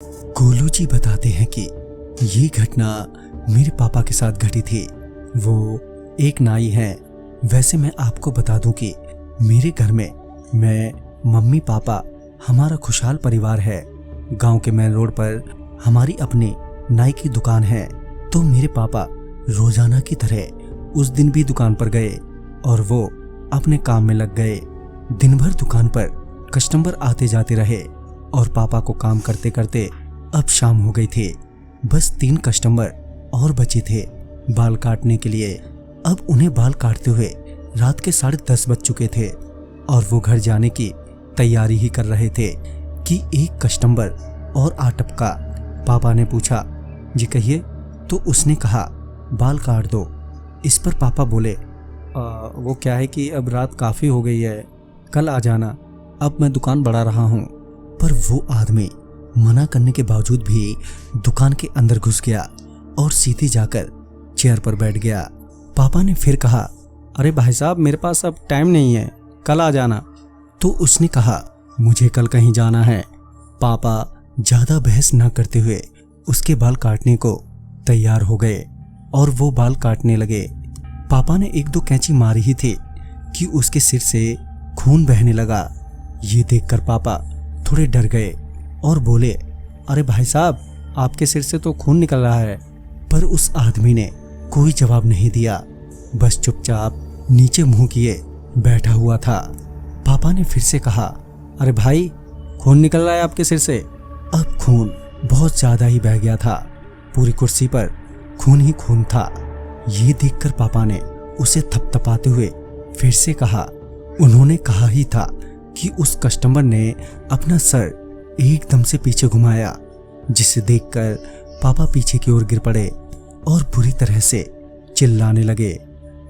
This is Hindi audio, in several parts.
गोलू जी बताते हैं कि ये घटना मेरे पापा के साथ घटी थी। वो एक नाई हैं। वैसे मैं आपको बता दूं कि मेरे घर में मैं, मम्मी, पापा, हमारा खुशहाल परिवार है। गांव के मेन रोड पर हमारी अपनी नाई की दुकान है। तो मेरे पापा रोजाना की तरह उस दिन भी दुकान पर गए और वो अपने काम में लग गए। दिन भर दुकान पर कस्टमर आते जाते रहे और पापा को काम करते करते अब शाम हो गई थी। बस 3 कस्टमर और बचे थे बाल काटने के लिए। अब उन्हें बाल काटते हुए रात के 10:30 बज चुके थे और वो घर जाने की तैयारी ही कर रहे थे कि एक कस्टमर और आ टपका। पापा ने पूछा, जी कहिए। तो उसने कहा, बाल काट दो। इस पर पापा बोले, वो क्या है कि अब रात काफ़ी हो गई है, कल आ जाना, अब मैं दुकान बढ़ा रहा हूँ। पर वो आदमी मना करने के बावजूद भी दुकान के अंदर घुस गया और सीधे जाकर चेयर पर बैठ गया। पापा ने फिर कहा, अरे भाई साहब, मेरे पास अब टाइम नहीं है, कल आ जाना। तो उसने कहा, मुझे कल कहीं जाना है। पापा ज़्यादा बहस न करते हुए उसके बाल काटने को तैयार हो गए और वो बाल काटने लगे। पापा ने 1-2 कैंची मारी ही थी कि उसके सिर से खून बहने लगा। ये देखकर पापा थोड़े डर गए और बोले, अरे भाई साहब, आपके सिर से तो खून निकल रहा है। पर उस आदमी ने कोई जवाब नहीं दिया, बस चुपचाप नीचे मुंह किए बैठा हुआ था। पापा ने फिर से कहा, अरे भाई, खून निकल रहा है आपके सिर से। अब खून बहुत ज्यादा ही बह गया था, पूरी कुर्सी पर खून ही खून था। ये देखकर पापा ने उसे थपथपाते हुए फिर से कहा, उन्होंने कहा ही था कि उस कस्टमर ने अपना सर एकदम से पीछे घुमाया, जिसे देखकर पापा पीछे की ओर गिर पड़े और बुरी तरह से चिल्लाने लगे।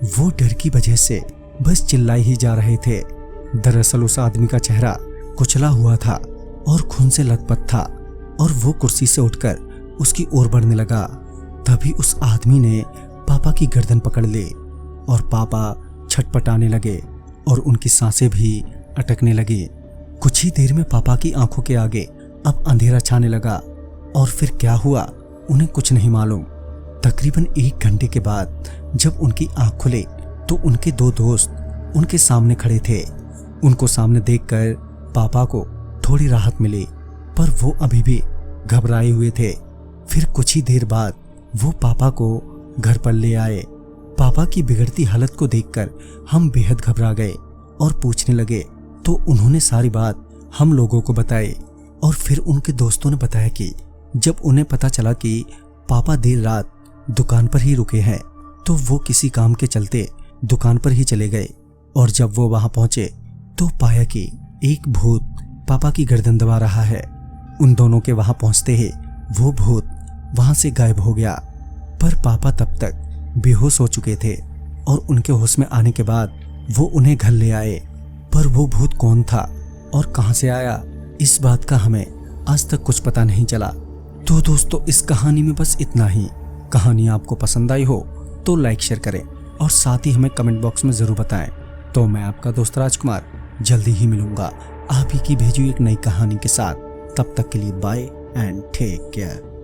वो डर की वजह से बस चिल्लाए ही जा रहे थे। दरअसल उस आदमी का चेहरा कुचला हुआ था और खून से लथपथ था और वो कुर्सी से उठकर उसकी ओर बढ़ने लगा। तभी उस आदमी ने पापा की गर्दन पकड़ ली और पापा छटपटाने लगे और उनकी सांसें भी अटकने लगी। कुछ ही देर में पापा की आंखों के आगे अब अंधेरा छाने लगा और फिर क्या हुआ उन्हें कुछ नहीं मालूम। तकरीबन 1 घंटे के बाद जब उनकी आंख खुले तो उनके 2 दोस्त उनके सामने खड़े थे। उनको सामने देखकर पापा को थोड़ी राहत मिली, पर वो अभी भी घबराए हुए थे। फिर कुछ ही देर बाद वो पापा को घर पर ले आए। पापा की बिगड़ती हालत को देखकर हम बेहद घबरा गए और पूछने लगे तो उन्होंने सारी बात हम लोगों को बताई। और फिर उनके दोस्तों ने बताया कि जब उन्हें पता चला कि पापा देर रात दुकान पर ही रुके हैं तो वो किसी काम के चलते दुकान पर ही चले गए। और जब वो वहां पहुंचे तो पाया कि एक भूत पापा की गर्दन दबा रहा है। उन दोनों के वहां पहुंचते ही वो भूत वहां से गायब हो गया। पर पापा तब तक बेहोश हो चुके थे और उनके होश में आने के बाद वो उन्हें घर ले आए। पर वो भूत कौन था और कहां से आया, इस बात का हमें आज तक कुछ पता नहीं चला। तो दोस्तों, इस कहानी में बस इतना ही। कहानी आपको पसंद आई हो तो लाइक शेयर करें और साथ ही हमें कमेंट बॉक्स में जरूर बताएं। तो मैं आपका दोस्त राजकुमार जल्दी ही मिलूंगा आप ही की भेजी एक नई कहानी के साथ। तब तक के लिए बाय एंड टेक केयर।